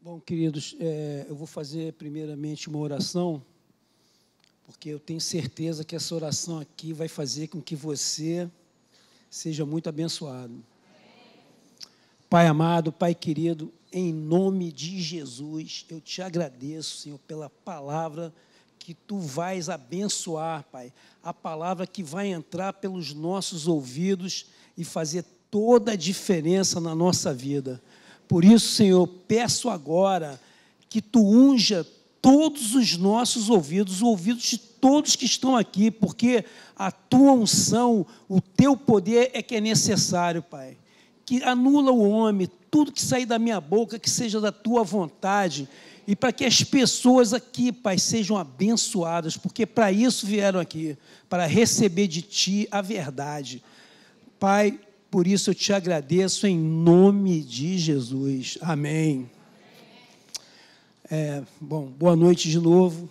Bom, queridos, eu vou fazer primeiramente uma oração, porque eu tenho certeza que essa oração aqui vai fazer com que você seja muito abençoado. Pai amado, Pai querido, em nome de Jesus, eu te agradeço, Senhor, pela palavra que Tu vais abençoar, Pai. A palavra que vai entrar pelos nossos ouvidos e fazer toda a diferença na nossa vida. Por isso, Senhor, peço agora que Tu unja todos os nossos ouvidos, os ouvidos de todos que estão aqui, porque a Tua unção, o Teu poder é que é necessário, Pai. Que anula o homem, tudo que sair da minha boca, que seja da Tua vontade, e para que as pessoas aqui, Pai, sejam abençoadas, porque para isso vieram aqui, para receber de Ti a verdade. Pai, por isso eu te agradeço em nome de Jesus. Amém. Bom, boa noite de novo.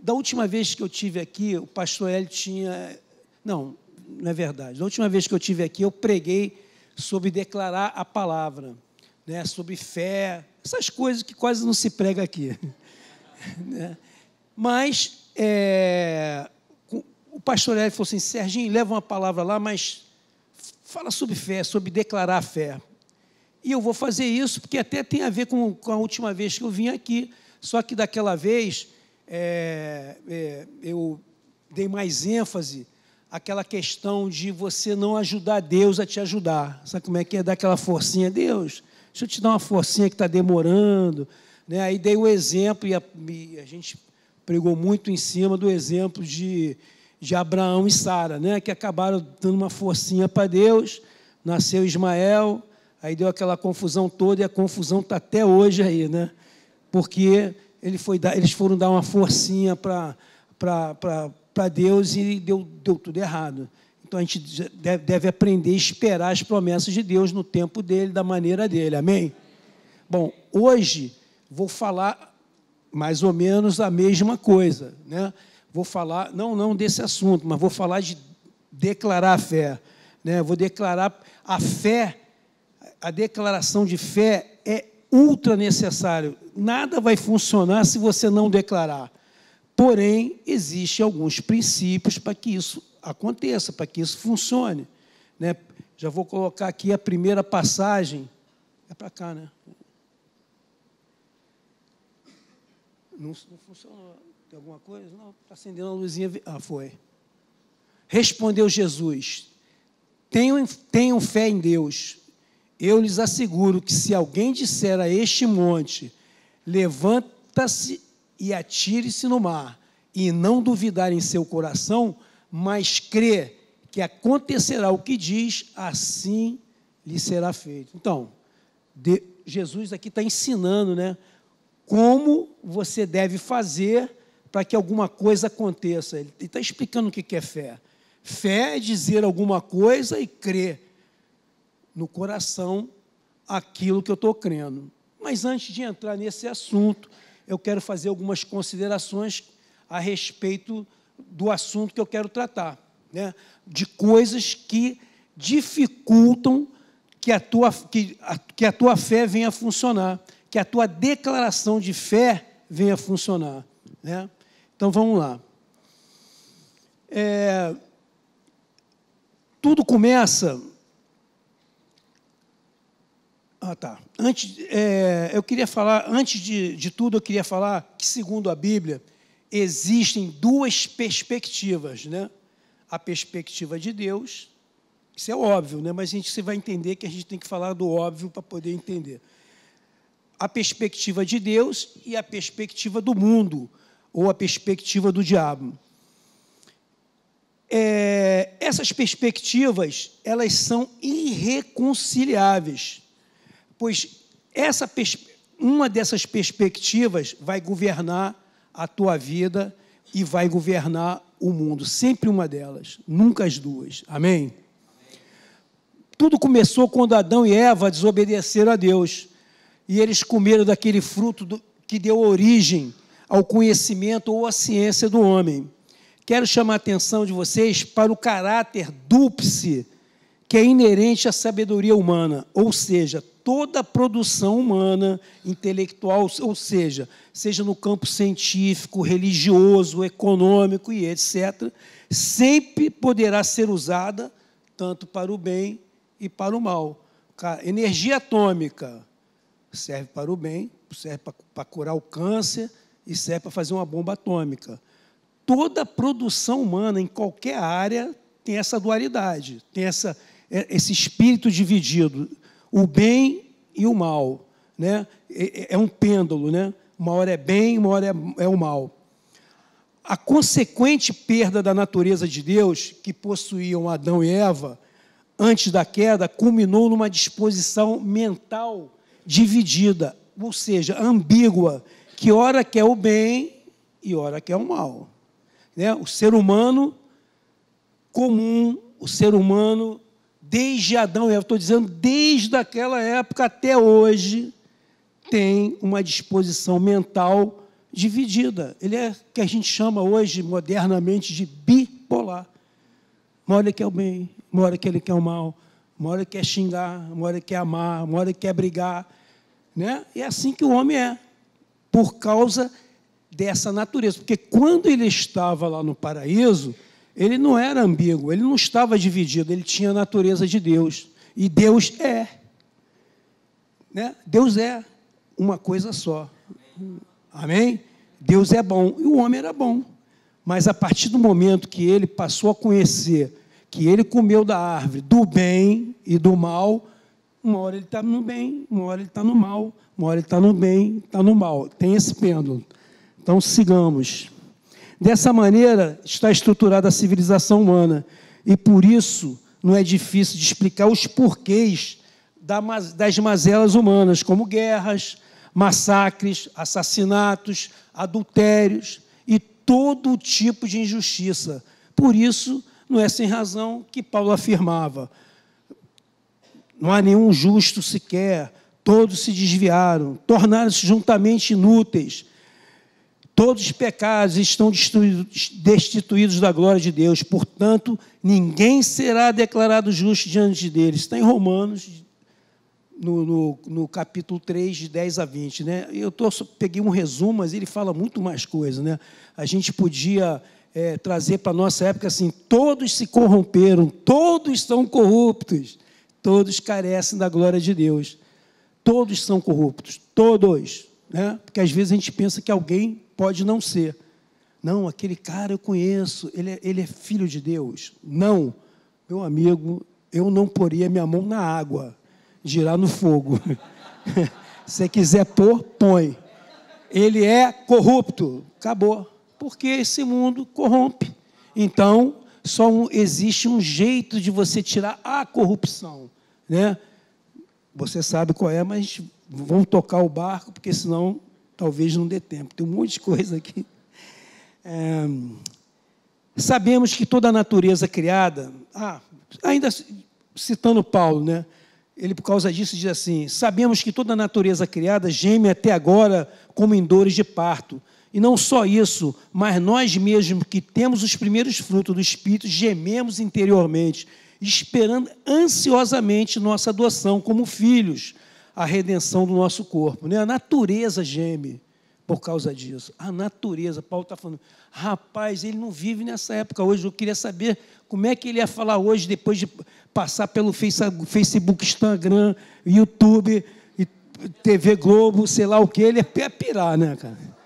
Da última vez que eu tive aqui, o pastor Hélio tinha... Não é verdade. Da última vez que eu tive aqui, eu preguei sobre declarar a palavra, né, sobre fé, essas coisas que quase não se prega aqui. Mas... o pastor Hélio falou assim: Serginho, leva uma palavra lá, mas fala sobre fé, sobre declarar a fé. E eu vou fazer isso, porque até tem a ver com a última vez que eu vim aqui, só que daquela vez eu dei mais ênfase àquela questão de você não ajudar Deus a te ajudar. Sabe como é que é? Dar aquela forcinha, Deus, deixa eu te dar uma forcinha que está demorando. Né? Aí dei o exemplo, e a gente pregou muito em cima do exemplo de Abraão e Sara, né, que acabaram dando uma forcinha para Deus, nasceu Ismael, aí deu aquela confusão toda, e a confusão está até hoje aí, né, porque eles foram dar uma forcinha para Deus e deu tudo errado. Então, a gente deve aprender a esperar as promessas de Deus no tempo dele, da maneira dele, amém? Bom, hoje vou falar mais ou menos a mesma coisa, né? Vou falar, não desse assunto, mas vou falar de declarar a fé. Né? Vou declarar a fé, a declaração de fé é ultra necessário. Nada vai funcionar se você não declarar. Porém, existem alguns princípios para que isso aconteça, para que isso funcione. Né? Já vou colocar aqui a primeira passagem. É para cá, né? Não funcionou. Tem alguma coisa? Não, está acendendo a luzinha. Ah, foi. Respondeu Jesus: tenham fé em Deus. Eu lhes asseguro que se alguém disser a este monte, levanta-se e atire-se no mar, e não duvidar em seu coração, mas crê que acontecerá o que diz, assim lhe será feito. Então, Jesus aqui está ensinando, né, como você deve fazer para que alguma coisa aconteça. Ele está explicando o que é fé. Fé é dizer alguma coisa e crer no coração aquilo que eu estou crendo. Mas antes de entrar nesse assunto, eu quero fazer algumas considerações a respeito do assunto que eu quero tratar, né? De coisas que dificultam que a tua fé venha a funcionar, que a tua declaração de fé venha a funcionar, né? Então, vamos lá. Tudo começa... eu queria falar, antes de tudo, eu queria falar que, segundo a Bíblia, existem duas perspectivas, né? A perspectiva de Deus, isso é óbvio, né? Mas você vai entender que a gente tem que falar do óbvio para poder entender. A perspectiva de Deus e a perspectiva do mundo, ou a perspectiva do diabo. Essas perspectivas, elas são irreconciliáveis, pois uma dessas perspectivas vai governar a tua vida e vai governar o mundo, sempre uma delas, nunca as duas, amém? Tudo começou quando Adão e Eva desobedeceram a Deus, e eles comeram daquele fruto que deu origem ao conhecimento ou à ciência do homem. Quero chamar a atenção de vocês para o caráter dúplice que é inerente à sabedoria humana, ou seja, toda a produção humana, intelectual, ou seja no campo científico, religioso, econômico e etc., sempre poderá ser usada tanto para o bem e para o mal. Energia atômica serve para o bem, serve para curar o câncer e serve para fazer uma bomba atômica. Toda a produção humana, em qualquer área, tem essa dualidade, tem esse espírito dividido, o bem e o mal, né? É um pêndulo, né? Uma hora é bem, uma hora é o mal. A consequente perda da natureza de Deus, que possuíam Adão e Eva, antes da queda, culminou numa disposição mental dividida, ou seja, ambígua, que ora quer o bem e ora quer o mal. Né? O ser humano comum, o ser humano, desde Adão e Eva, estou dizendo desde aquela época até hoje, tem uma disposição mental dividida. Ele é o que a gente chama hoje, modernamente, de bipolar. Uma hora ele quer o bem, uma hora que ele quer o mal, uma hora ele quer xingar, uma hora ele quer amar, uma hora ele quer brigar. Né? E é assim que o homem é, por causa dessa natureza. Porque quando ele estava lá no paraíso, ele não era ambíguo, ele não estava dividido, ele tinha a natureza de Deus. E Deus é. Né? Deus é uma coisa só. Amém? Deus é bom e o homem era bom. Mas a partir do momento que ele passou a conhecer que ele comeu da árvore do bem e do mal, uma hora ele está no bem, uma hora ele está no mal, uma hora ele está no bem, está no mal. Tem esse pêndulo. Então, sigamos. Dessa maneira está estruturada a civilização humana. E, por isso, não é difícil de explicar os porquês das mazelas humanas, como guerras, massacres, assassinatos, adultérios e todo tipo de injustiça. Por isso, não é sem razão que Paulo afirmava: não há nenhum justo sequer, todos se desviaram, tornaram-se juntamente inúteis, todos os pecados estão destituídos da glória de Deus, portanto, ninguém será declarado justo diante dele. Está em Romanos, no capítulo 3, de 10 a 20. Né? Eu peguei um resumo, mas ele fala muito mais coisa. Né? A gente podia trazer para a nossa época assim: todos se corromperam, todos são corruptos, todos carecem da glória de Deus. Todos são corruptos, todos. Né? Porque às vezes a gente pensa que alguém pode não ser. Não, aquele cara eu conheço, ele é filho de Deus. Não, meu amigo, eu não poria minha mão na água, girar no fogo. Se você quiser pôr, põe. Ele é corrupto, acabou. Porque esse mundo corrompe. Então, existe um jeito de você tirar a corrupção. Né? Você sabe qual é, mas vamos tocar o barco, porque senão talvez não dê tempo. Tem um monte de coisa aqui. Sabemos que toda a natureza criada... ainda citando Paulo, né? Ele, por causa disso, diz assim: sabemos que toda a natureza criada geme até agora como em dores de parto. E não só isso, mas nós mesmos que temos os primeiros frutos do Espírito, gememos interiormente, esperando ansiosamente nossa adoção como filhos, a redenção do nosso corpo. Né? A natureza geme por causa disso. A natureza, Paulo está falando, rapaz, ele não vive nessa época hoje. Eu queria saber como é que ele ia falar hoje, depois de passar pelo Facebook, Instagram, YouTube, TV Globo, sei lá o que, ele ia pirar, né, cara?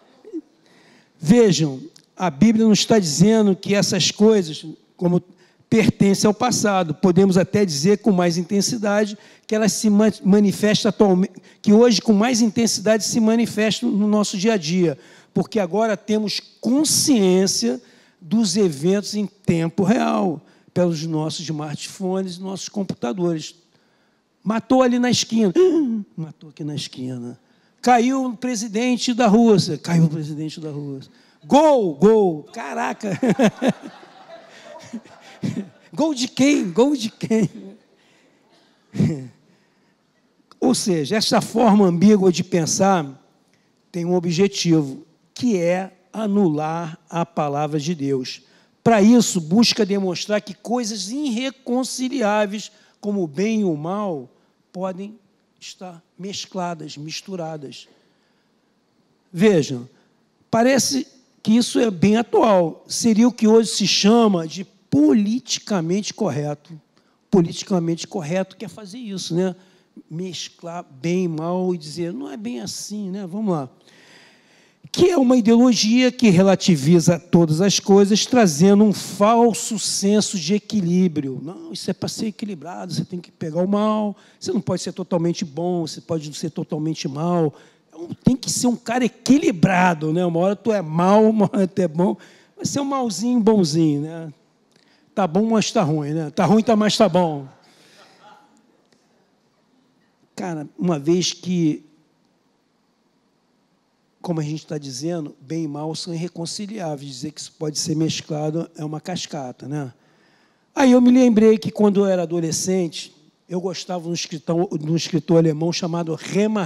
Vejam, a Bíblia não está dizendo que essas coisas, como pertencem ao passado, podemos até dizer com mais intensidade que elas se manifestam atualmente, que hoje com mais intensidade se manifestam no nosso dia a dia, porque agora temos consciência dos eventos em tempo real, pelos nossos smartphones e nossos computadores. Matou ali na esquina, matou aqui na esquina. Caiu o presidente da Rússia, caiu o presidente da Rússia. Gol, caraca. Gol de quem? Gol de quem? Ou seja, essa forma ambígua de pensar tem um objetivo, que é anular a palavra de Deus. Para isso, busca demonstrar que coisas irreconciliáveis como o bem e o mal podem estar mescladas, misturadas. Vejam, parece que isso é bem atual. Seria o que hoje se chama de politicamente correto. Politicamente correto quer fazer isso, né? Mesclar bem e mal e dizer, não é bem assim, né? Vamos lá. Que é uma ideologia que relativiza todas as coisas, trazendo um falso senso de equilíbrio. Não, isso é para ser equilibrado, você tem que pegar o mal, você não pode ser totalmente bom, você pode não ser totalmente mal. Tem que ser um cara equilibrado, né? Uma hora tu é mal, uma hora tu é bom. Vai ser um malzinho, bonzinho, né? Tá bom, mas tá ruim, né? Tá ruim, mas tá bom. Cara, uma vez que, como a gente está dizendo, bem e mal são irreconciliáveis. Dizer que isso pode ser mesclado é uma cascata, né? Aí eu me lembrei que, quando eu era adolescente, eu gostava de um escritor alemão chamado Hermann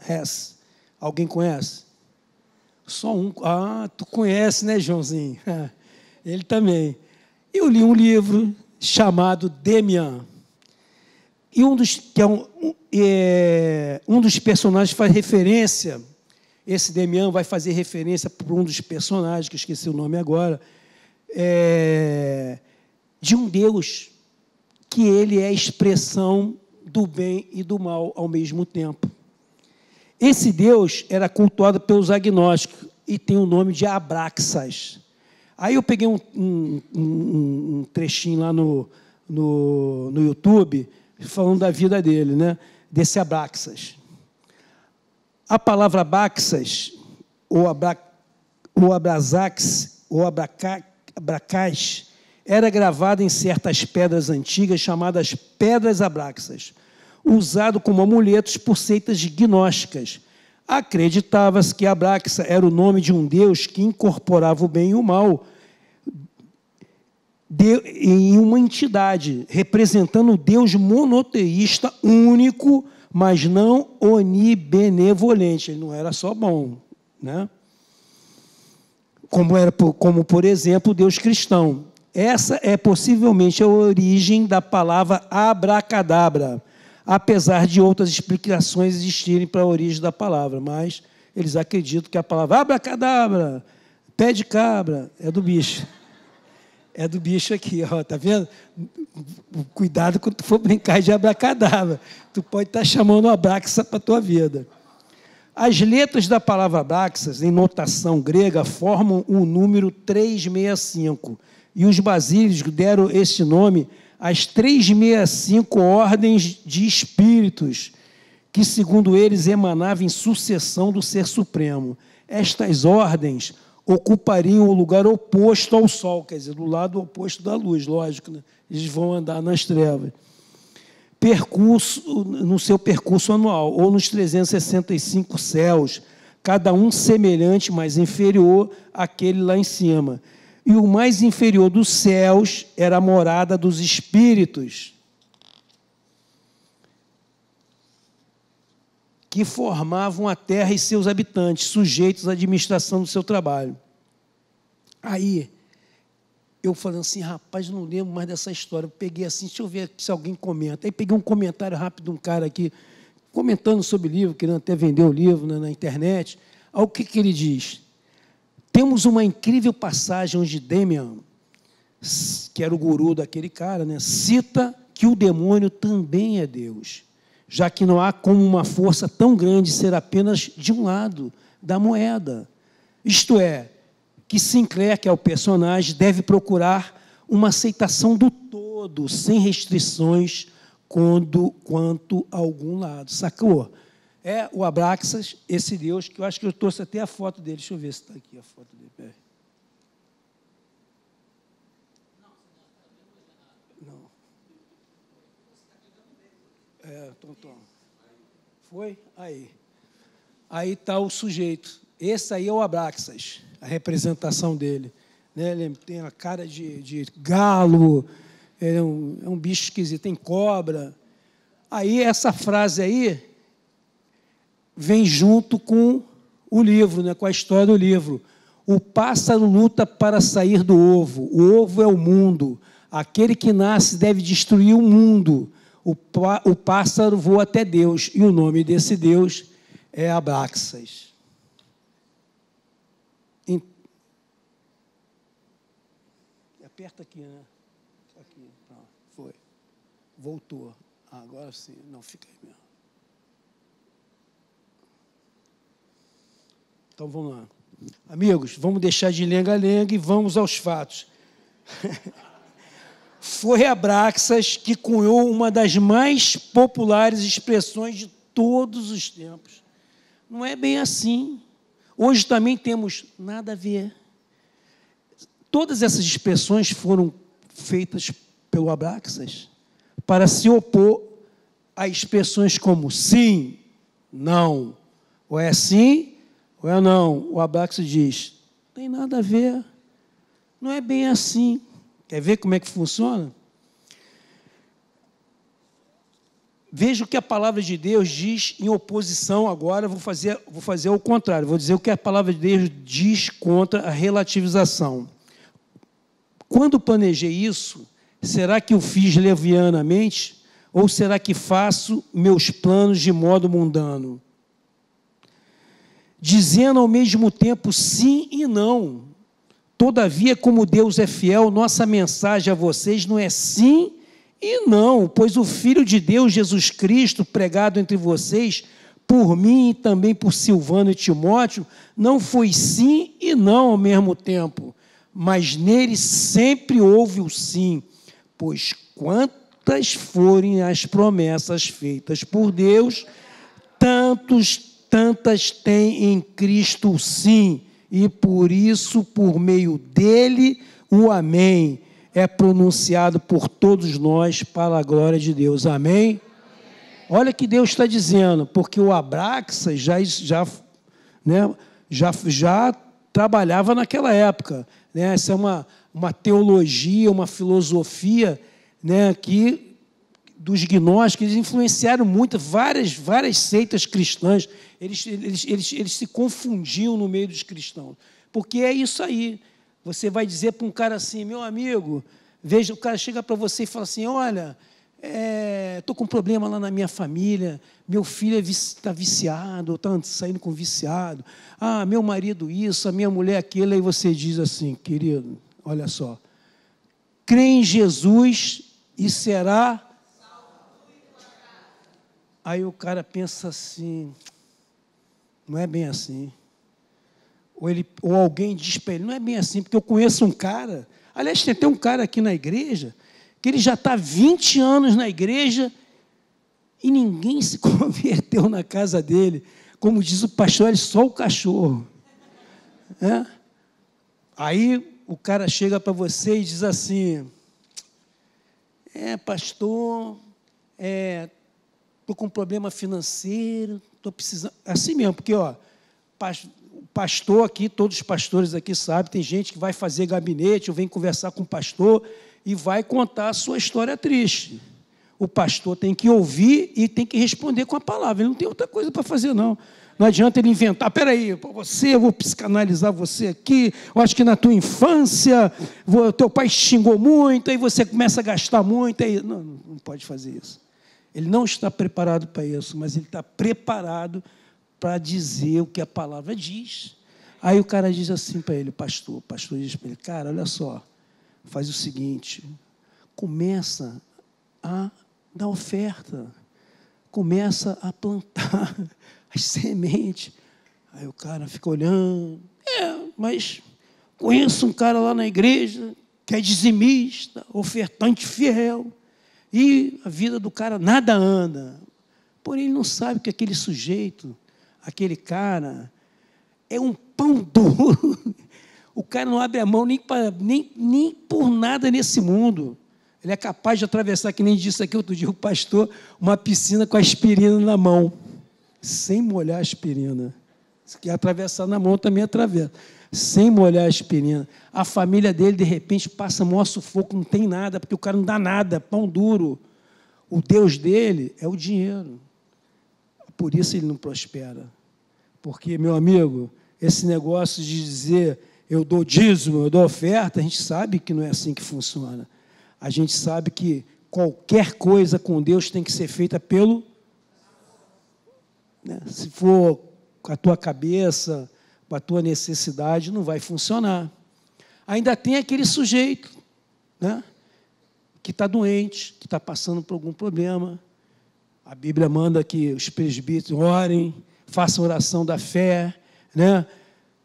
Hesse. Alguém conhece? Só um. Ah, tu conhece, né, Joãozinho? Ele também. Eu li um livro chamado Demian. E um dos personagens faz referência, esse Demian vai fazer referência para um dos personagens, que eu esqueci o nome agora, de um Deus que ele é a expressão do bem e do mal ao mesmo tempo. Esse Deus era cultuado pelos agnósticos e tem o nome de Abraxas. Aí eu peguei um trechinho lá no YouTube, falando da vida dele, né? Desse Abraxas. A palavra Abraxas, ou Abrazax, ou Abracás, era gravada em certas pedras antigas chamadas pedras Abraxas, usado como amuletos por seitas gnósticas. Acreditava-se que Abraxa era o nome de um deus que incorporava o bem e o mal em uma entidade, representando o Deus monoteísta único, mas não onibenevolente. Ele não era só bom, né? Como, por exemplo, o Deus cristão. Essa é possivelmente a origem da palavra abracadabra, apesar de outras explicações existirem para a origem da palavra, mas eles acreditam que a palavra abracadabra, pé de cabra, é do bicho. É do bicho aqui, ó, tá vendo? Cuidado quando tu for brincar de abracadabra. Tu pode estar chamando Abraxa para a tua vida. As letras da palavra Abraxas, em notação grega, formam o número 365. E os basílicos deram esse nome às 365 ordens de espíritos, que, segundo eles, emanavam em sucessão do Ser Supremo. Estas ordens ocupariam o lugar oposto ao Sol, quer dizer, do lado oposto da luz, lógico, né? Eles vão andar nas trevas. No seu percurso anual, ou nos 365 céus, cada um semelhante, mas inferior àquele lá em cima. E o mais inferior dos céus era a morada dos espíritos, que formavam a terra e seus habitantes, sujeitos à administração do seu trabalho. Aí, eu falando assim, rapaz, não lembro mais dessa história. Eu peguei assim, deixa eu ver se alguém comenta. Aí peguei um comentário rápido de um cara aqui, comentando sobre o livro, querendo até vender o livro, né, na internet. Aí o que ele diz? Temos uma incrível passagem onde Demian, que era o guru daquele cara, né, cita que o demônio também é Deus, já que não há como uma força tão grande ser apenas de um lado da moeda. Isto é, que Sinclair, que é o personagem, deve procurar uma aceitação do todo, sem restrições quanto a algum lado. Sacou? É o Abraxas, esse Deus, que eu acho que eu trouxe até a foto dele. Deixa eu ver se está aqui a foto dele. Peraí. Não. Tom. Foi? Aí. Aí está o sujeito. Esse aí é o Abraxas, a representação dele. Né? Ele tem a cara de galo, é um bicho esquisito, tem cobra. Aí, essa frase aí vem junto com o livro, né? Com a história do livro. O pássaro luta para sair do ovo. O ovo é o mundo. Aquele que nasce deve destruir o mundo. O pássaro voa até Deus, e o nome desse Deus é Abraxas. Aperta aqui, né? Aqui, pronto, foi. Voltou. Agora sim, não, fica aí mesmo. Então, vamos lá. Amigos, vamos deixar de lenga-lenga e vamos aos fatos. Foi Abraxas que cunhou uma das mais populares expressões de todos os tempos. Não é bem assim. Hoje também temos nada a ver. Todas essas expressões foram feitas pelo Abraxas para se opor a expressões como sim, não, ou é sim, ou é não. O Abraxas diz, não tem nada a ver, não é bem assim. Quer ver como é que funciona? Veja o que a palavra de Deus diz em oposição agora, vou fazer o contrário, vou dizer o que a palavra de Deus diz contra a relativização. Quando planejei isso, será que eu fiz levianamente ou será que faço meus planos de modo mundano? Dizendo ao mesmo tempo sim e não. Todavia, como Deus é fiel, nossa mensagem a vocês não é sim e não, pois o Filho de Deus, Jesus Cristo, pregado entre vocês, por mim e também por Silvano e Timóteo, não foi sim e não ao mesmo tempo, mas nele sempre houve o sim, pois quantas forem as promessas feitas por Deus, tantas tem em Cristo o sim, e por isso, por meio dele, o amém é pronunciado por todos nós para a glória de Deus. Amém? Olha o que Deus está dizendo, porque o Abraxas já trabalhava naquela época. Né? Essa é uma teologia, uma filosofia, né, dos gnósticos, eles influenciaram muito, várias seitas cristãs, eles se confundiam no meio dos cristãos, porque é isso aí, você vai dizer para um cara assim, meu amigo, veja, o cara chega para você e fala assim, olha, estou com um problema lá na minha família, meu filho está viciado, está saindo com viciado, meu marido isso, a minha mulher aquilo, aí você diz assim, querido, olha só, crê em Jesus e será... Aí o cara pensa assim, não é bem assim. Ou alguém diz para ele, não é bem assim, porque eu conheço um cara, aliás, tem até um cara aqui na igreja, que ele já está 20 anos na igreja e ninguém se converteu na casa dele. Como diz o pastor, ele só o cachorro. Aí o cara chega para você e diz assim, pastor, estou com um problema financeiro, estou precisando... Assim mesmo, porque, pastor aqui, todos os pastores aqui sabem, tem gente que vai fazer gabinete, ou vem conversar com o pastor e vai contar a sua história triste. O pastor tem que ouvir e tem que responder com a palavra. Ele não tem outra coisa para fazer, não. Não adianta ele inventar, peraí, eu vou psicanalizar você aqui, eu acho que na tua infância, teu pai te xingou muito, aí você começa a gastar muito, aí... Não pode fazer isso. Ele não está preparado para isso, mas ele está preparado para dizer o que a palavra diz. Aí o cara diz assim para ele, o pastor diz para ele, cara, olha só, faz o seguinte, começa a dar oferta, começa a plantar as sementes. Aí o cara fica olhando, mas conheço um cara lá na igreja que é dizimista, ofertante fiel, e a vida do cara nada anda. Porém, ele não sabe que aquele sujeito, aquele cara, é um pão duro. O cara não abre a mão nem por nada nesse mundo. Ele é capaz de atravessar, que nem disse aqui outro dia o pastor, uma piscina com a aspirina na mão, sem molhar a aspirina. Se quer atravessar na mão, também atravessa. Sem molhar a aspirina. A família dele, de repente, passa maior sufoco, não tem nada, porque o cara não dá nada, pão duro. O Deus dele é o dinheiro. Por isso ele não prospera. Porque, meu amigo, esse negócio de dizer eu dou dízimo, eu dou oferta, a gente sabe que não é assim que funciona. A gente sabe que qualquer coisa com Deus tem que ser feita pelo... né? Se for com a tua cabeça, com a tua necessidade, não vai funcionar. Ainda tem aquele sujeito, né, que está doente, que está passando por algum problema. A Bíblia manda que os presbíteros orem, façam oração da fé, né?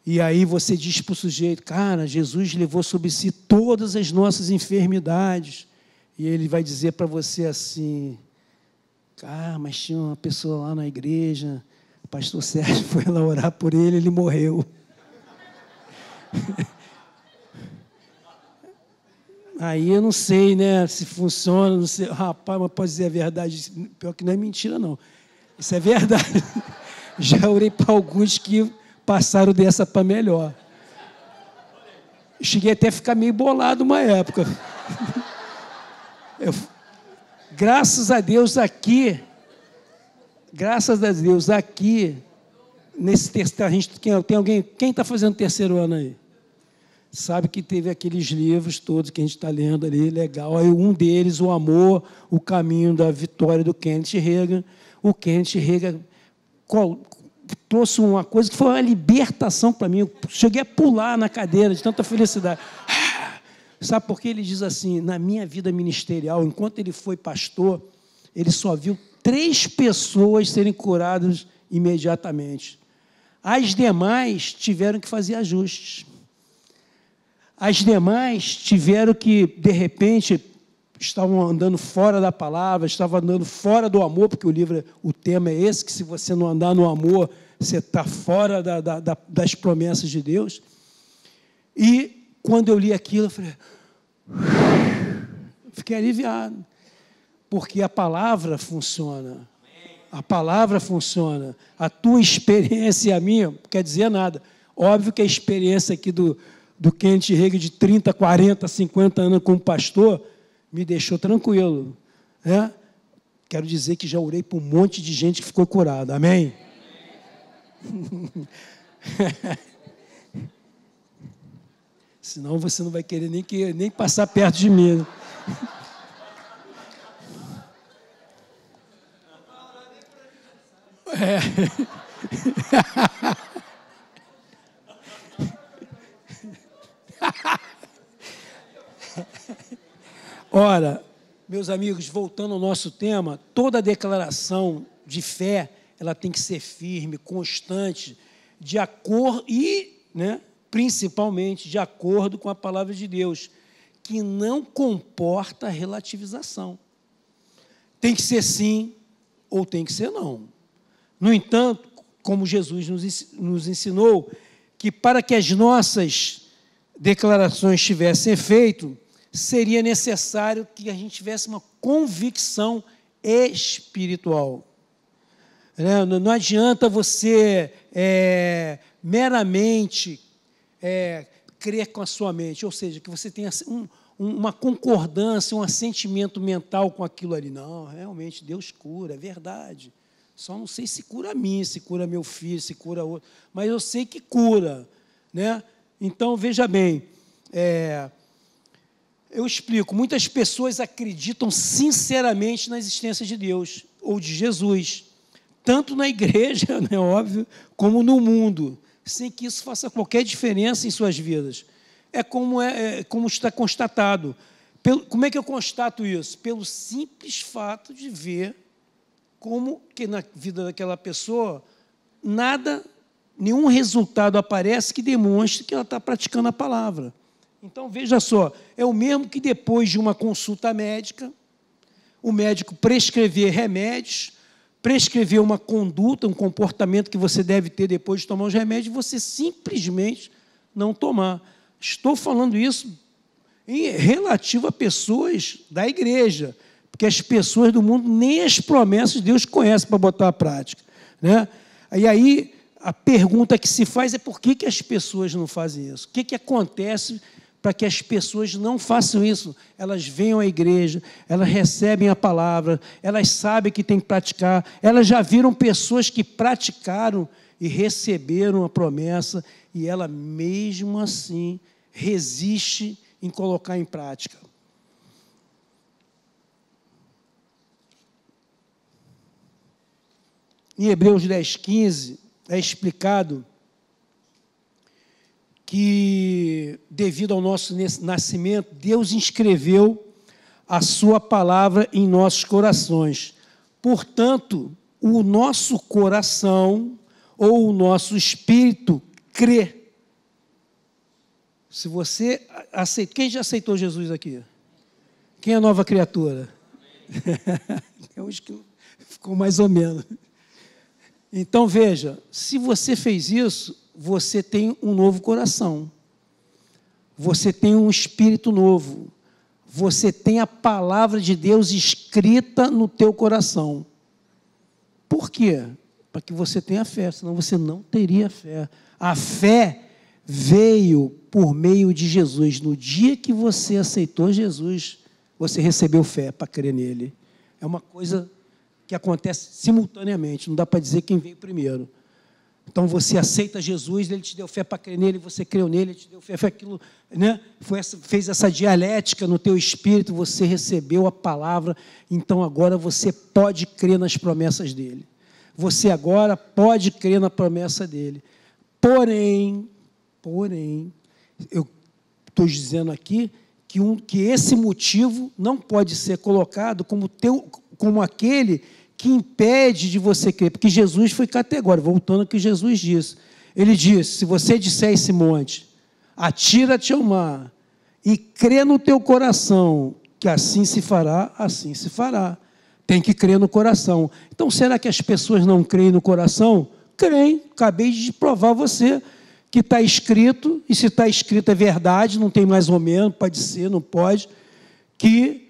E aí você diz para o sujeito, cara, Jesus levou sobre si todas as nossas enfermidades. E ele vai dizer para você assim, cara, mas tinha uma pessoa lá na igreja, o pastor Sérgio foi lá orar por ele, ele morreu. Aí eu não sei, né, se funciona, não sei, rapaz, mas pode dizer a verdade, pior que não é mentira, não. Isso é verdade. Já orei para alguns que passaram dessa para melhor. Cheguei até a ficar meio bolado uma época. Graças a Deus aqui, nesse terceiro, a gente tem alguém, quem está fazendo terceiro ano aí? Sabe que teve aqueles livros todos que a gente está lendo ali, legal. Aí um deles, O Amor, o Caminho da Vitória, do Kenneth Hagin. O Kenneth Hagin trouxe uma coisa que foi uma libertação para mim. Eu cheguei a pular na cadeira de tanta felicidade. Sabe por quê? Ele diz assim, na minha vida ministerial, enquanto ele foi pastor, ele só viu 3 pessoas serem curadas imediatamente. As demais tiveram que fazer ajustes. As demais tiveram que, de repente, estavam andando fora da palavra, estavam andando fora do amor, porque o tema é esse, que se você não andar no amor, você está fora das promessas de Deus. E, quando eu li aquilo, eu falei, fiquei aliviado, porque a palavra funciona. A palavra funciona. A tua experiência e a minha não quer dizer nada. Óbvio que a experiência aqui do Kenneth Hagin de 30, 40, 50 anos como pastor, me deixou tranquilo. Né? Quero dizer que já orei por um monte de gente que ficou curada. Amém? Senão você não vai querer nem passar perto de mim. Né? Ora, meus amigos, voltando ao nosso tema, toda declaração de fé, ela tem que ser firme, constante, de acordo e, né, principalmente de acordo com a palavra de Deus, que não comporta relativização. Tem que ser sim ou tem que ser não. No entanto, como Jesus nos ensinou, que para que as nossas declarações tivessem efeito, seria necessário que a gente tivesse uma convicção espiritual. Não adianta você meramente crer com a sua mente, ou seja, que você tenha uma concordância, um assentimento mental com aquilo ali. Não, realmente, Deus cura, é verdade. Só não sei se cura a mim, se cura meu filho, se cura outro, mas eu sei que cura. Né? Então, veja bem, eu explico, muitas pessoas acreditam sinceramente na existência de Deus, ou de Jesus, tanto na igreja, é óbvio, como no mundo, sem que isso faça qualquer diferença em suas vidas. Como está constatado. Como é que eu constato isso? Pelo simples fato de ver como que na vida daquela pessoa nenhum resultado aparece que demonstre que ela está praticando a palavra. Então, veja só, é o mesmo que depois de uma consulta médica, o médico prescrever remédios, prescrever uma conduta, um comportamento que você deve ter depois de tomar os remédios, você simplesmente não tomar. Estou falando isso relativo a pessoas da igreja, porque as pessoas do mundo nem as promessas de Deus conhecem para botar à prática. Né? E aí, a pergunta que se faz é por que as pessoas não fazem isso? O que acontece para que as pessoas não façam isso? Elas venham à igreja, elas recebem a palavra, elas sabem que tem que praticar, elas já viram pessoas que praticaram e receberam a promessa, e ela mesmo assim resiste em colocar em prática. em Hebreus 10:15, é explicado que, devido ao nosso nascimento, Deus inscreveu a sua palavra em nossos corações. Portanto, o nosso coração ou o nosso espírito crê. Se você aceita, quem já aceitou Jesus aqui? Quem é a nova criatura? Tem uns que ficou mais ou menos. Então, veja, se você fez isso, você tem um novo coração. Você tem um espírito novo. Você tem a palavra de Deus escrita no teu coração. Por quê? Para que você tenha fé, senão você não teria fé. A fé veio por meio de Jesus. No dia que você aceitou Jesus, você recebeu fé para crer nele. É uma coisa que acontece simultaneamente, não dá para dizer quem veio primeiro. Então você aceita Jesus, ele te deu fé para crer nele, você creu nele, ele te deu fé, foi aquilo, né? Fez essa dialética no teu espírito, você recebeu a palavra, então agora você pode crer nas promessas dele. Você agora pode crer na promessa dele. Porém, eu estou dizendo aqui que esse motivo não pode ser colocado como aquele que impede de você crer, porque Jesus foi categórico, voltando ao que Jesus disse. Ele disse, se você disser a esse monte, atira-te ao mar, e crê no teu coração, que assim se fará, assim se fará. Tem que crer no coração. Então, será que as pessoas não creem no coração? Creem, acabei de provar a você que está escrito, e se está escrito é verdade, não tem mais ou menos, pode ser, não pode, que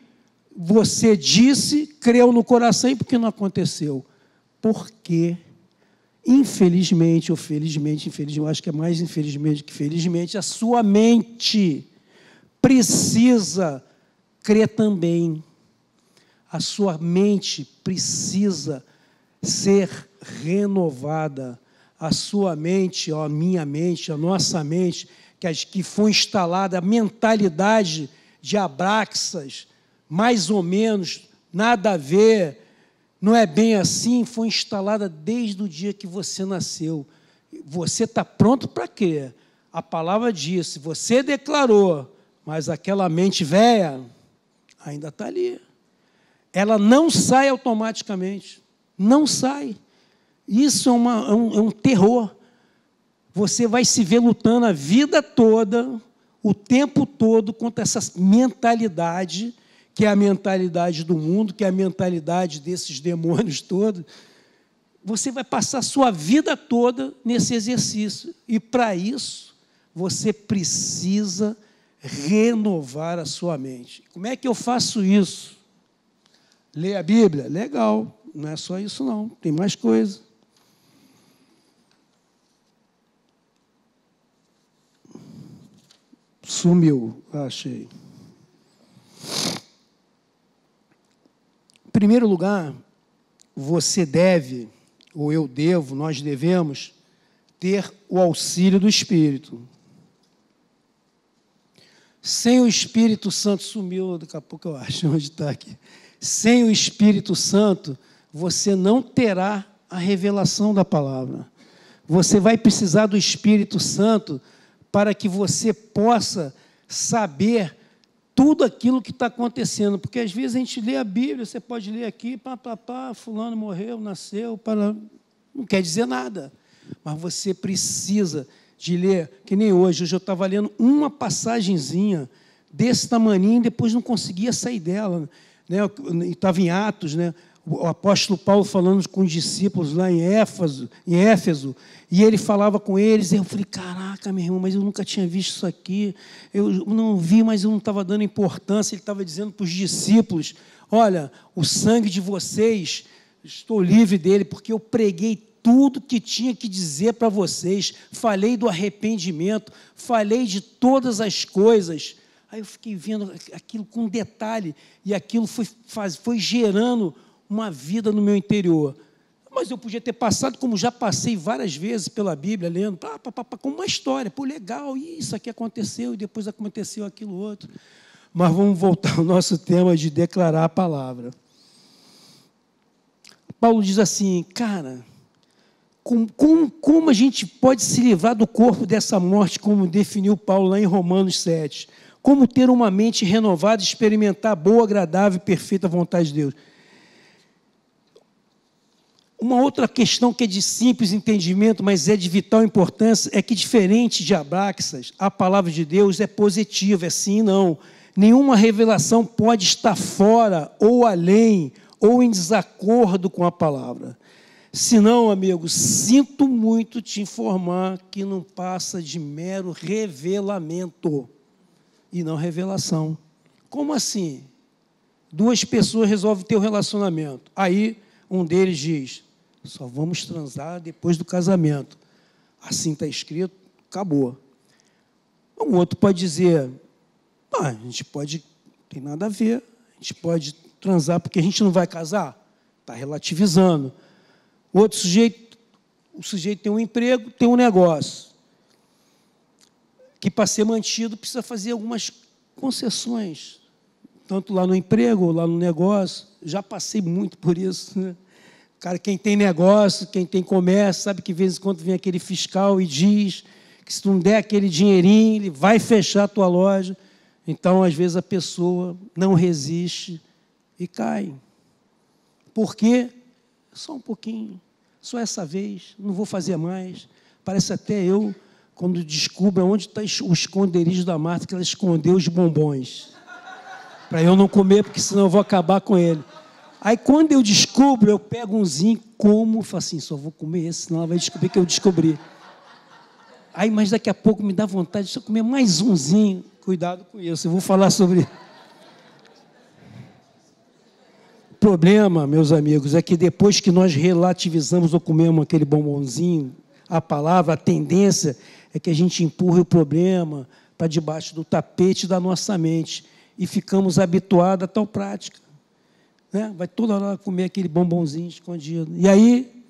você disse, creu no coração, e por que não aconteceu? Porque, infelizmente, ou felizmente, eu acho que é mais infelizmente que felizmente, a sua mente precisa crer também. A sua mente precisa ser renovada. A sua mente, a minha mente, a nossa mente, que foi instalada a mentalidade de Abraxas, mais ou menos, nada a ver, não é bem assim, foi instalada desde o dia que você nasceu. Você está pronto para crer. A palavra diz, você declarou, mas aquela mente velha ainda está ali. Ela não sai automaticamente, não sai. Isso é um terror. Você vai se ver lutando a vida toda, o tempo todo, contra essa mentalidade, que é a mentalidade do mundo, que é a mentalidade desses demônios todos. Você vai passar a sua vida toda nesse exercício. E, para isso, você precisa renovar a sua mente. Como é que eu faço isso? Ler a Bíblia? Legal. Não é só isso, não. Tem mais coisa. Sumiu. Achei. Em primeiro lugar, você deve, ou eu devo, nós devemos, ter o auxílio do Espírito. Sem o Espírito Santo, sumiu, daqui a pouco eu acho onde está aqui. Sem o Espírito Santo, você não terá a revelação da palavra. Você vai precisar do Espírito Santo para que você possa saber tudo aquilo que está acontecendo. Porque, às vezes, a gente lê a Bíblia, você pode ler aqui, fulano morreu, nasceu, não quer dizer nada. Mas você precisa de ler, que nem hoje eu estava lendo uma passagenzinha desse tamaninho e depois não conseguia sair dela. Né? Estava em Atos, né? O apóstolo Paulo falando com os discípulos lá em Éfeso, e ele falava com eles, e eu falei, caraca, meu irmão, mas eu nunca tinha visto isso aqui, eu não vi, mas eu não estava dando importância. Ele estava dizendo para os discípulos, olha, o sangue de vocês, estou livre dele, porque eu preguei tudo que tinha que dizer para vocês, falei do arrependimento, falei de todas as coisas. Aí eu fiquei vendo aquilo com detalhe, e aquilo foi gerando uma vida no meu interior. Mas eu podia ter passado, como já passei várias vezes pela Bíblia, lendo, como uma história, pô, legal, isso aqui aconteceu, e depois aconteceu aquilo outro. Mas vamos voltar ao nosso tema de declarar a palavra. Paulo diz assim, cara, Como a gente pode se livrar do corpo dessa morte, como definiu Paulo lá em Romanos 7? Como ter uma mente renovada e experimentar a boa, agradável e perfeita vontade de Deus? Uma outra questão que é de simples entendimento, mas é de vital importância, é que, diferente de Abraxas, a palavra de Deus é positiva, é sim e não. Nenhuma revelação pode estar fora, ou além, ou em desacordo com a palavra. Senão, amigo, sinto muito te informar que não passa de mero revelamento e não revelação. Como assim? Duas pessoas resolvem ter um relacionamento. Aí, um deles diz, só vamos transar depois do casamento. Assim está escrito, acabou. Um outro pode dizer, a gente pode, não tem nada a ver, a gente pode transar porque a gente não vai casar. Está relativizando. Outro sujeito, o sujeito tem um emprego, tem um negócio, que para ser mantido precisa fazer algumas concessões, tanto lá no emprego, lá no negócio. Já passei muito por isso, né? Cara, quem tem negócio, quem tem comércio, sabe que de vez em quando vem aquele fiscal e diz que se tu não der aquele dinheirinho, ele vai fechar a tua loja. Então, às vezes, a pessoa não resiste e cai. Por quê? Só um pouquinho, só essa vez, não vou fazer mais. Parece até eu, quando descubro onde está o esconderijo da Marta, que ela escondeu os bombons, para eu não comer, porque senão eu vou acabar com ele. Aí, quando eu descubro, eu pego umzinho, como, falo assim, só vou comer esse, senão ela vai descobrir que eu descobri. Aí, mas daqui a pouco me dá vontade de só comer mais umzinho. Cuidado com isso, eu vou falar sobre... O problema, meus amigos, é que depois que nós relativizamos ou comemos aquele bombonzinho, a palavra, a tendência é que a gente empurre o problema para debaixo do tapete da nossa mente e ficamos habituados a tal prática. Né? Vai toda hora comer aquele bombonzinho escondido. E aí,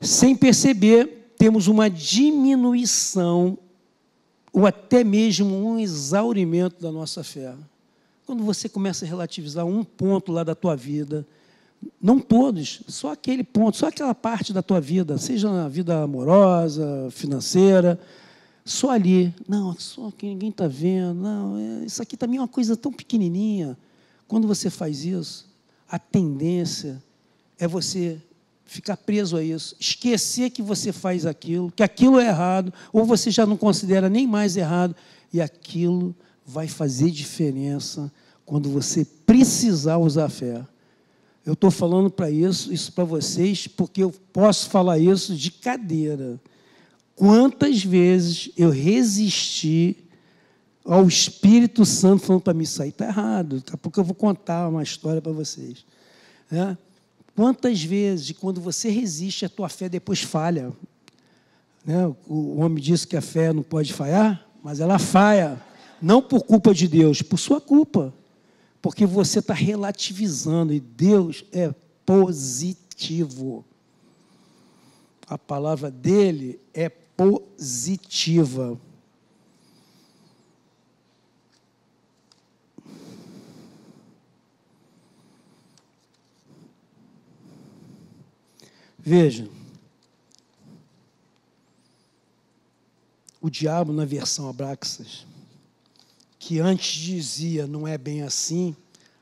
sem perceber, temos uma diminuição ou até mesmo um exaurimento da nossa fé. Quando você começa a relativizar um ponto lá da tua vida, não todos, só aquele ponto, só aquela parte da tua vida, seja na vida amorosa, financeira, só ali. Não, só que ninguém está vendo. Não, isso aqui também é uma coisa tão pequenininha. Quando você faz isso, a tendência é você ficar preso a isso, esquecer que você faz aquilo, que aquilo é errado, ou você já não considera nem mais errado, e aquilo vai fazer diferença quando você precisar usar a fé. Eu estou falando para isso para vocês, porque eu posso falar isso de cadeira. Quantas vezes eu resisti ao Espírito Santo falando para mim, isso aí está errado, daqui a pouco eu vou contar uma história para vocês. Né? Quantas vezes, quando você resiste, a tua fé depois falha. Né? O homem disse que a fé não pode falhar, mas ela falha. Não por culpa de Deus, por sua culpa. Porque você está relativizando, e Deus é positivo. A palavra dele é positiva. Veja, o diabo, na versão Abraxas, que antes dizia, não é bem assim,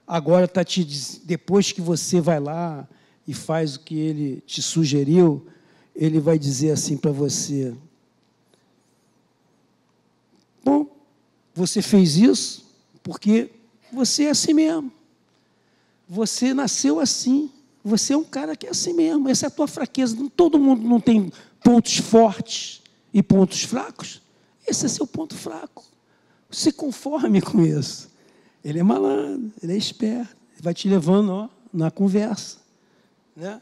agora está te dizendo, depois que você vai lá e faz o que ele te sugeriu, ele vai dizer assim para você, bom, você fez isso porque você é assim mesmo, você nasceu assim, você é um cara que é assim mesmo, essa é a tua fraqueza. Todo mundo não tem pontos fortes e pontos fracos. Esse é seu ponto fraco. Se conforme com isso. Ele é malandro, ele é esperto, ele vai te levando na conversa. Né?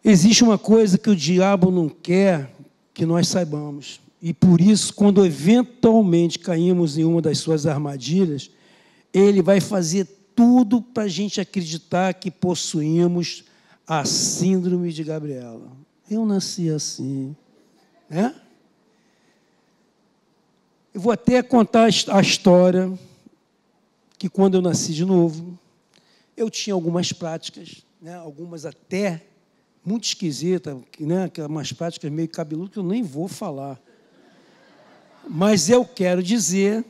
Existe uma coisa que o diabo não quer que nós saibamos. E por isso, quando eventualmente caímos em uma das suas armadilhas, ele vai fazer tudo para a gente acreditar que possuímos a síndrome de Gabriela. Eu nasci assim. Né? Eu vou até contar a história que quando eu nasci de novo, eu tinha algumas práticas, né? Algumas até muito esquisita, né? Umas práticas meio cabeludas que eu nem vou falar. Mas eu quero dizer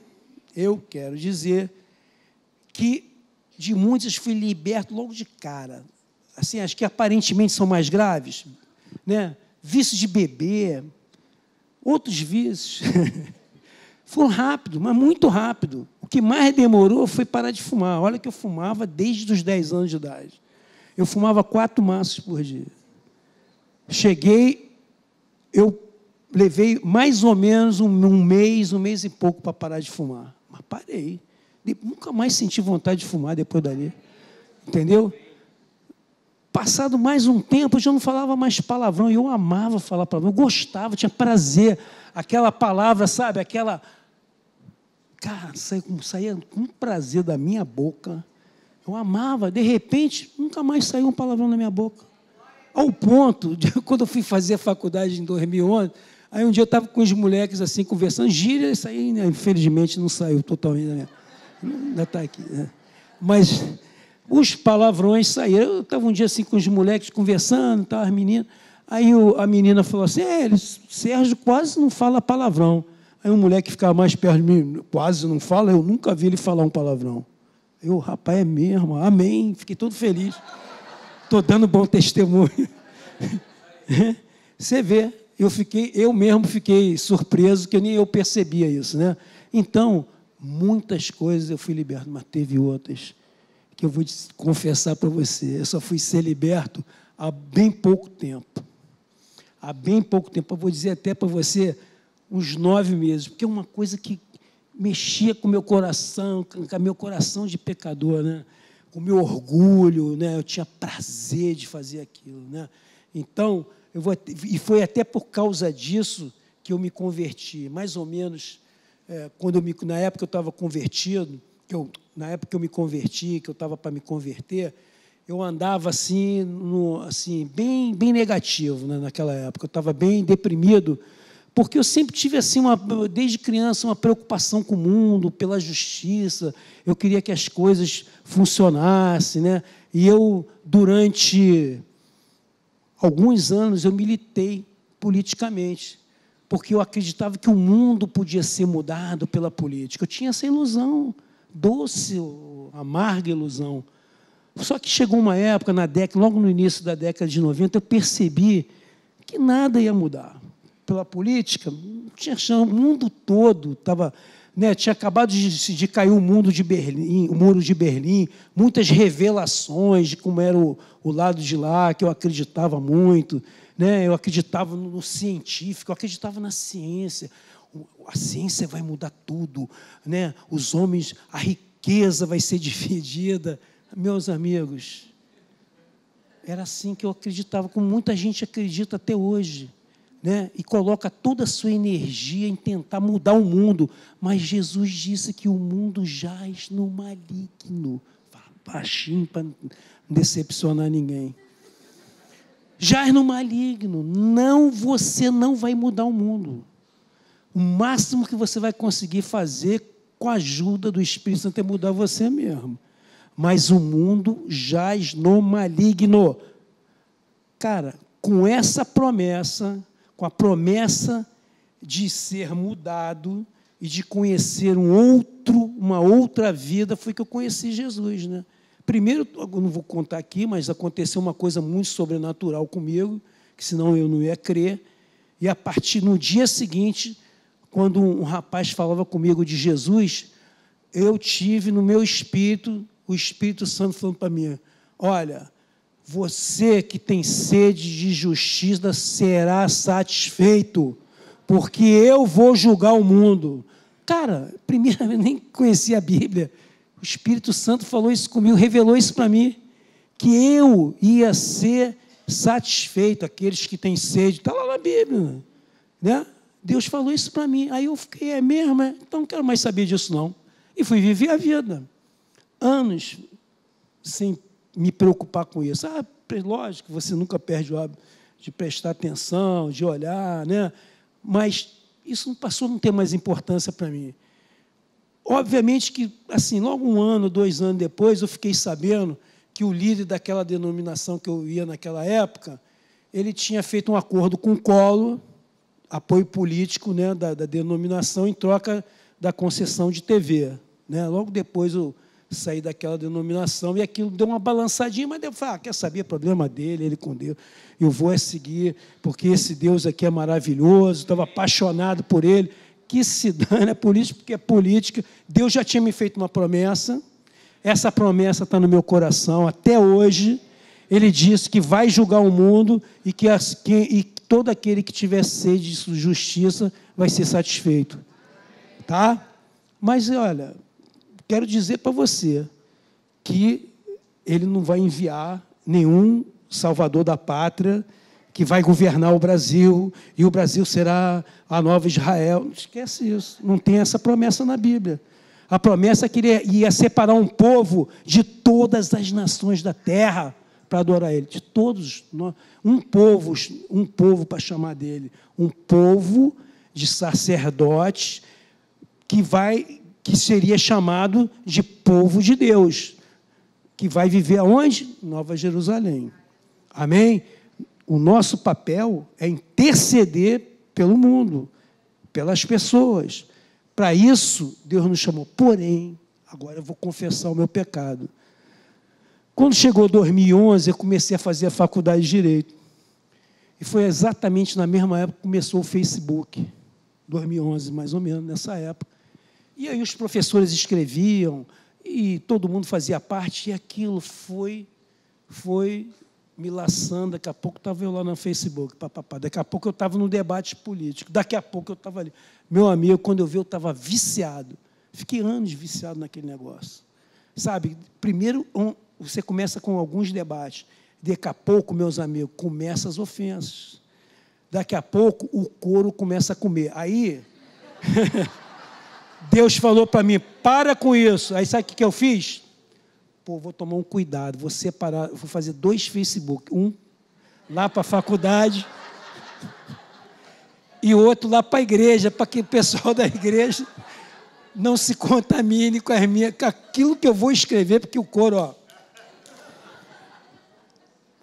que de muitos fui liberto logo de cara. Assim, acho que aparentemente são mais graves, né? Vício de beber, outros vícios. Foi rápido, mas muito rápido. O que mais demorou foi parar de fumar. Olha que eu fumava desde os 10 anos de idade. Eu fumava 4 maços por dia. Eu levei mais ou menos um mês e pouco para parar de fumar. Mas parei. Nunca mais senti vontade de fumar depois dali. Entendeu? Passado mais um tempo, eu já não falava mais palavrão. E eu amava falar palavrão. Eu gostava, tinha prazer. Aquela palavra, sabe? Aquela... Cara, saía com prazer da minha boca. Eu amava. De repente, nunca mais saiu um palavrão da minha boca. Ao ponto de, quando eu fui fazer a faculdade em 2011, aí um dia eu estava com os moleques assim, conversando, gíria, isso aí, né, infelizmente, não saiu totalmente da minha... Ainda está aqui, né? Mas os palavrões saíram. Eu estava um dia assim com os moleques conversando, tá, as meninas. Aí a menina falou assim, Sérgio quase não fala palavrão. Aí um moleque ficava mais perto de mim, quase não fala, eu nunca vi ele falar um palavrão. Eu, rapaz, é mesmo, amém, fiquei todo feliz. Estou dando bom testemunho. Você vê, eu mesmo fiquei surpreso, que nem eu percebia isso, né? Então, muitas coisas eu fui liberto, mas teve outras que eu vou confessar para você. Eu só fui ser liberto há bem pouco tempo. Há bem pouco tempo, eu vou dizer até para você, uns 9 meses, porque é uma coisa que mexia com o meu coração de pecador, né? Com o meu orgulho, né? Eu tinha prazer de fazer aquilo, né? Então, e foi até por causa disso que eu me converti, mais ou menos, na época que eu estava convertido, na época que eu me converti, que eu estava para me converter, eu andava assim, bem negativo, né, naquela época. Eu estava bem deprimido, porque eu sempre tive, assim, desde criança, uma preocupação com o mundo, pela justiça. Eu queria que as coisas funcionassem, né? E eu, durante alguns anos, eu militei politicamente, porque eu acreditava que o mundo podia ser mudado pela política. Eu tinha essa ilusão, doce, amarga ilusão. Só que chegou uma época, logo no início da década de 90, eu percebi que nada ia mudar. Pela política, o mundo todo estava... Né, tinha acabado de cair o muro de Berlim, muitas revelações de como era o lado de lá, que eu acreditava muito, né, eu acreditava no científico, eu acreditava na ciência. A ciência vai mudar tudo, né, os homens, a riqueza vai ser dividida. Meus amigos, era assim que eu acreditava, como muita gente acredita até hoje. Né, e coloca toda a sua energia em tentar mudar o mundo. Mas Jesus disse que o mundo jaz no maligno. Fala baixinho para não decepcionar ninguém. Jaz no maligno. Você não vai mudar o mundo. O máximo que você vai conseguir fazer com a ajuda do Espírito Santo é mudar você mesmo. Mas o mundo jaz no maligno. Cara, com essa promessa... com a promessa de ser mudado e de conhecer uma outra vida, foi que eu conheci Jesus, né? Primeiro, eu não vou contar aqui, mas aconteceu uma coisa muito sobrenatural comigo, que senão eu não ia crer. E a partir, no dia seguinte, quando um rapaz falava comigo de Jesus, eu tive no meu espírito, o Espírito Santo falando para mim, olha... Você que tem sede de justiça será satisfeito, porque eu vou julgar o mundo. Cara, primeiro, eu nem conhecia a Bíblia. O Espírito Santo falou isso comigo, revelou isso para mim, que eu ia ser satisfeito, aqueles que têm sede. Está lá na Bíblia, né? Deus falou isso para mim. Aí eu fiquei, é mesmo? Então não quero mais saber disso, não. E fui viver a vida. Anos sem me preocupar com isso. Lógico, você nunca perde o hábito de prestar atenção, de olhar, né? Mas isso não passou a não ter mais importância para mim. Obviamente que, assim, logo 1 ano, 2 anos depois, eu fiquei sabendo que o líder daquela denominação que eu ia naquela época, ele tinha feito um acordo com o Collor, apoio político, né, da denominação, em troca da concessão de TV. Né? Logo depois eu saí daquela denominação e aquilo deu uma balançadinha, mas eu falei, quer saber, problema dele, ele com Deus. Eu vou seguir, porque esse Deus aqui é maravilhoso, estava apaixonado por ele. Que se dane, é política, porque é política. Deus já tinha me feito uma promessa, essa promessa está no meu coração até hoje. Ele disse que vai julgar o mundo e que todo aquele que tiver sede de justiça vai ser satisfeito. Tá? Mas, olha, quero dizer para você que ele não vai enviar nenhum salvador da pátria que vai governar o Brasil, e o Brasil será a nova Israel. Não esquece isso, não tem essa promessa na Bíblia. A promessa é que ele ia separar um povo de todas as nações da terra para adorar ele, de todos, um povo para chamar dele, um povo de sacerdotes que seria chamado de povo de Deus, que vai viver aonde? Nova Jerusalém. Amém? O nosso papel é interceder pelo mundo, pelas pessoas. Para isso, Deus nos chamou. Porém, agora eu vou confessar o meu pecado. Quando chegou 2011, eu comecei a fazer a faculdade de Direito. E foi exatamente na mesma época que começou o Facebook. 2011, mais ou menos, nessa época. E aí os professores escreviam, e todo mundo fazia parte, e aquilo foi me laçando. Daqui a pouco estava eu lá no Facebook, daqui a pouco eu estava no debate político, daqui a pouco eu estava ali. Meu amigo, quando eu vi, eu estava viciado. Fiquei anos viciado naquele negócio. Sabe, primeiro você começa com alguns debates, daqui a pouco, meus amigos, começam as ofensas. Daqui a pouco o couro começa a comer. Aí, Deus falou para mim, para com isso. Aí sabe o que eu fiz? Vou tomar um cuidado, vou separar, vou fazer 2 Facebook, um lá para a faculdade e outro lá para a igreja, para que o pessoal da igreja não se contamine com aquilo que eu vou escrever, porque o coro,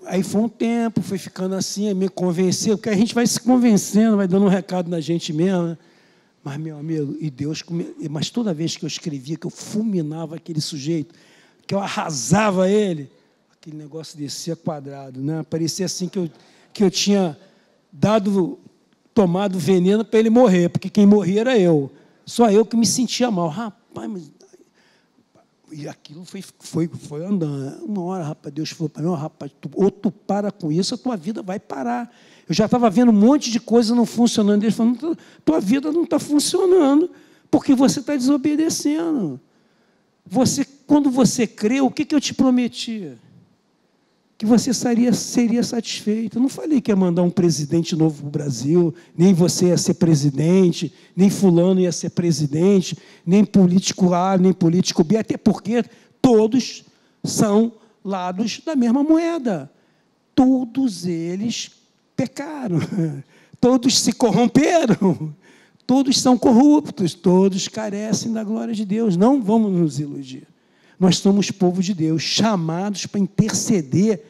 Aí foi um tempo, foi ficando assim, me convenceu, porque a gente vai se convencendo, vai dando um recado na gente mesmo, né? Mas, meu amigo, mas toda vez que eu escrevia, que eu fulminava aquele sujeito, que eu arrasava ele, aquele negócio descia quadrado, né? Parecia assim que eu tinha tomado veneno para ele morrer, porque quem morria era eu. Só eu que me sentia mal. Rapaz, e aquilo foi andando. Uma hora, rapaz, Deus falou para mim, rapaz, ou tu para com isso, a tua vida vai parar. Eu já estava vendo um monte de coisa não funcionando. Deus falando, tua vida não está funcionando, porque você está desobedecendo. Quando você creu, o que eu te prometi? Que você seria satisfeito. Eu não falei que ia mandar um presidente novo para o Brasil, nem você ia ser presidente, nem fulano ia ser presidente, nem político A, nem político B, até porque todos são lados da mesma moeda. Todos eles pecaram, todos se corromperam, todos são corruptos, todos carecem da glória de Deus. Não vamos nos iludir. Nós somos povo de Deus, chamados para interceder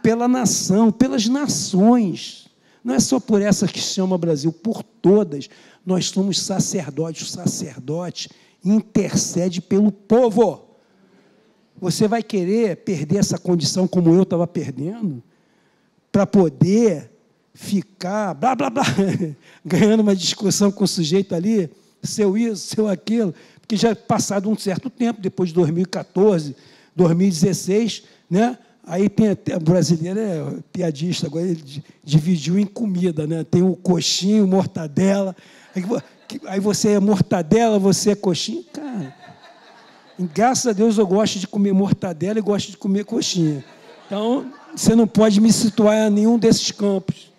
pela nação, pelas nações. Não é só por essa que se chama Brasil, por todas. Nós somos sacerdotes. O sacerdote intercede pelo povo. Você vai querer perder essa condição como eu estava perdendo, para poder ficar, blá, blá, blá, ganhando uma discussão com o sujeito ali, seu isso, seu aquilo, porque já é passado um certo tempo, depois de 2014, 2016, né? Aí tem até, o brasileiro é piadista, agora ele dividiu em comida, né? Tem o coxinho, mortadela, aí você é mortadela, você é coxinha, cara. Graças a Deus eu gosto de comer mortadela e gosto de comer coxinha. Então, você não pode me situar em nenhum desses campos.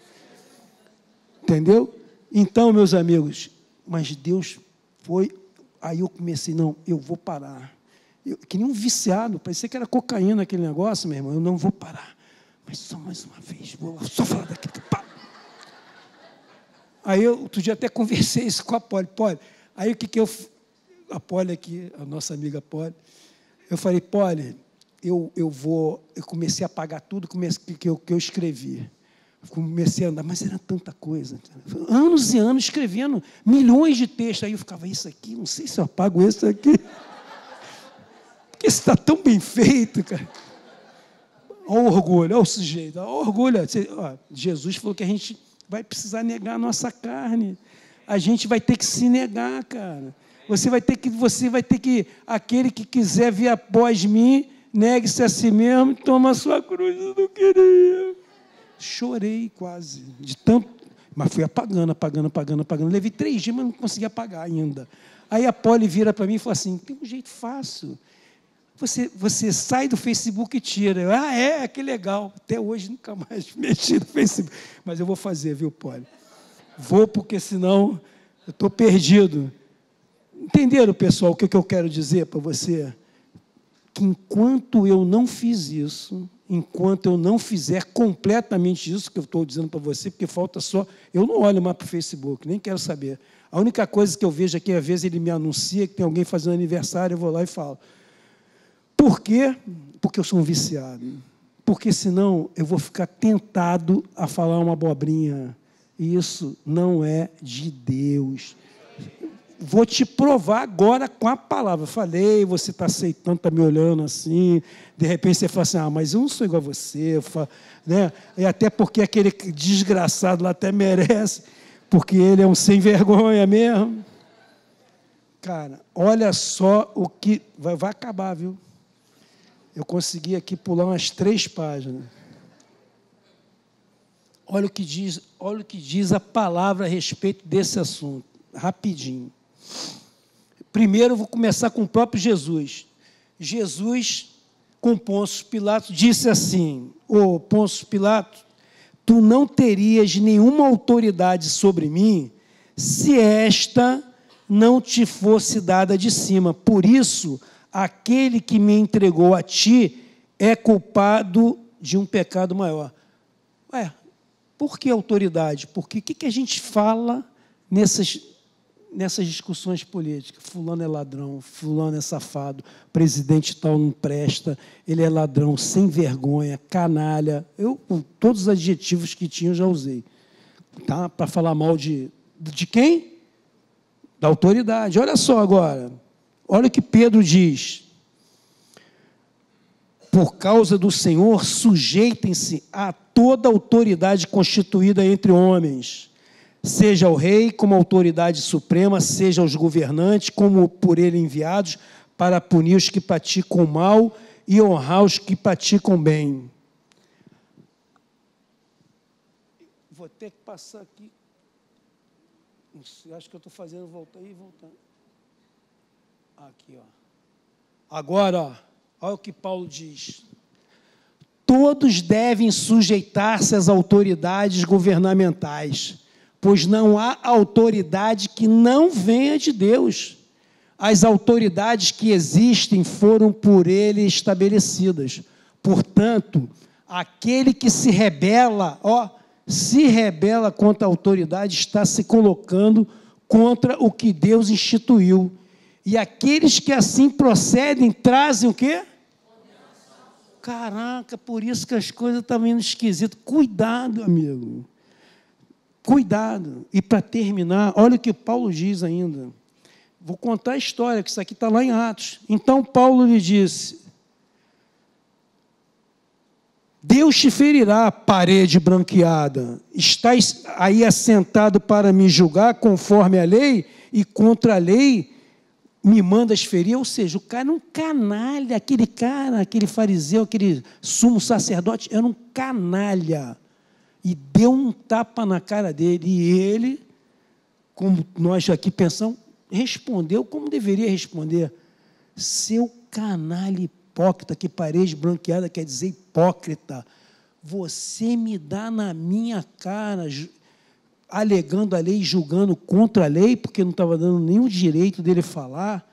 Entendeu? Então, meus amigos, mas Deus foi... Aí eu comecei, não, eu vou parar. Que nem um viciado, parecia que era cocaína aquele negócio, meu irmão, eu não vou parar. Mas só mais uma vez, vou só falar daquilo. Aí eu, outro dia até conversei isso com a Poli. Aí o que eu... A Poli aqui, a nossa amiga Poli, eu falei, Poli, eu comecei a apagar tudo que eu escrevi. Comecei a andar, mas era tanta coisa. Anos e anos escrevendo milhões de textos. Aí eu ficava, isso aqui, não sei se eu apago isso aqui. Porque isso está tão bem feito, cara. Olha o orgulho, olha o sujeito, olha o orgulho. Jesus falou que a gente vai precisar negar a nossa carne. A gente vai ter que se negar, cara. Você vai ter que, aquele que quiser vir após mim, negue-se a si mesmo e toma a sua cruz. Eu não queria. Chorei quase, de tanto, mas fui apagando. Levei 3 dias, mas não consegui apagar ainda. Aí a Polly vira para mim e fala assim, tem um jeito fácil. Você sai do Facebook e tira. Que legal. Até hoje nunca mais mexi no Facebook. Mas eu vou fazer, viu, Polly? Vou, porque senão eu estou perdido. Entenderam, pessoal, o que eu quero dizer para você? Que enquanto eu não fiz isso, enquanto eu não fizer completamente isso que eu estou dizendo para você, porque falta só... Eu não olho mais para o Facebook, nem quero saber. A única coisa que eu vejo aqui, às vezes ele me anuncia que tem alguém fazendo aniversário, eu vou lá e falo. Por quê? Porque eu sou um viciado. Porque senão eu vou ficar tentado a falar uma abobrinha. E isso não é de Deus. Vou te provar agora com a palavra. Eu falei, você está aceitando, está me olhando assim. De repente você fala assim, mas eu não sou igual a você. Né? E até porque aquele desgraçado lá até merece, porque ele é um sem vergonha mesmo. Cara, olha só o que... Vai acabar, viu? Eu consegui aqui pular umas 3 páginas. Olha o que diz a palavra a respeito desse assunto. Rapidinho. Primeiro, eu vou começar com o próprio Jesus. Jesus, com Pôncio Pilatos, disse assim, Pôncio Pilatos, tu não terias nenhuma autoridade sobre mim se esta não te fosse dada de cima. Por isso, aquele que me entregou a ti é culpado de um pecado maior. Por que autoridade? Porque o que a gente fala nessas discussões políticas? Fulano é ladrão, fulano é safado, presidente tal não presta, ele é ladrão, sem vergonha, canalha. Eu, com todos os adjetivos que tinha, eu já usei. Tá? Para falar mal de quem? Da autoridade. Olha só agora. Olha o que Pedro diz. Por causa do Senhor, sujeitem-se a toda autoridade constituída entre homens, seja o rei como autoridade suprema, seja os governantes como por ele enviados, para punir os que praticam mal e honrar os que praticam bem. Vou ter que passar aqui. Acho que eu estou fazendo voltar e voltar. Aqui, ó. Agora, olha o que Paulo diz. Todos devem sujeitar-se às autoridades governamentais, pois não há autoridade que não venha de Deus. As autoridades que existem foram por ele estabelecidas. Portanto, aquele que se rebela contra a autoridade está se colocando contra o que Deus instituiu. E aqueles que assim procedem trazem o quê? Caraca, por isso que as coisas estão indo esquisitas. Cuidado, amigo. Cuidado. E para terminar, olha o que Paulo diz ainda. Vou contar a história, que isso aqui está lá em Atos. Então Paulo lhe disse, Deus te ferirá, parede branqueada. Estás aí assentado para me julgar conforme a lei e contra a lei me mandas ferir. Ou seja, o cara era um canalha, aquele fariseu, aquele sumo sacerdote, era um canalha. E deu um tapa na cara dele. E ele, como nós aqui pensamos, respondeu como deveria responder. Seu canalha hipócrita, que parede branqueada quer dizer hipócrita, você me dá na minha cara, alegando a lei e julgando contra a lei, porque não estava dando nenhum direito dele falar.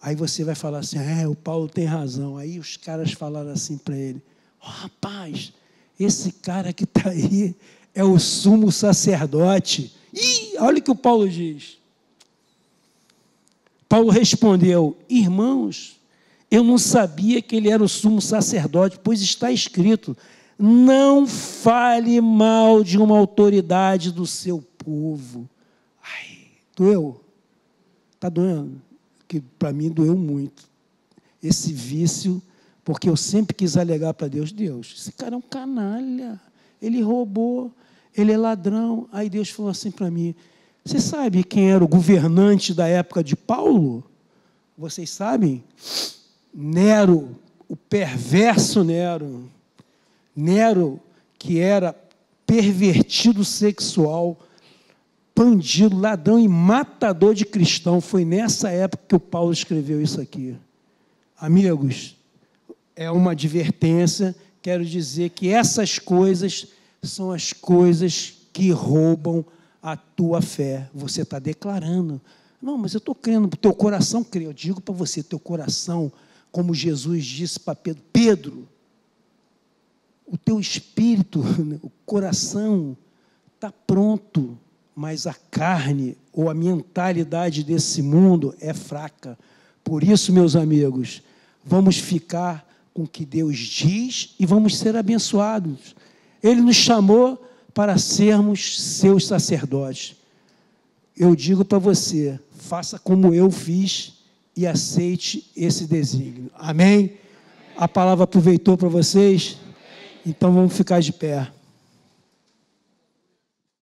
Aí você vai falar assim, o Paulo tem razão. Aí os caras falaram assim para ele, rapaz, esse cara que está aí é o sumo sacerdote. Olha o que o Paulo diz. Paulo respondeu, irmãos, Eu não sabia que ele era o sumo sacerdote, pois está escrito: não fale mal de uma autoridade do seu povo. Ai, doeu? Está doendo? Que para mim doeu muito. Esse vício, porque eu sempre quis alegar para Deus: Deus, esse cara é um canalha, ele roubou, ele é ladrão. Aí Deus falou assim para mim: você sabe quem era o governante da época de Paulo? Vocês sabem? Nero, o perverso Nero. Nero, que era pervertido sexual, bandido, ladrão e matador de cristão. Foi nessa época que o Paulo escreveu isso aqui. Amigos, é uma advertência. Quero dizer que essas coisas são as coisas que roubam a tua fé. Você está declarando: não, mas eu estou crendo, o teu coração crê. Eu digo para você, teu coração, como Jesus disse para Pedro: Pedro, o teu espírito, o coração está pronto, mas a carne ou a mentalidade desse mundo é fraca. Por isso, meus amigos, vamos ficar com o que Deus diz e vamos ser abençoados. Ele nos chamou para sermos seus sacerdotes. Eu digo para você, faça como eu fiz e aceite esse desígnio. Amém? A palavra aproveitou para vocês? Então vamos ficar de pé.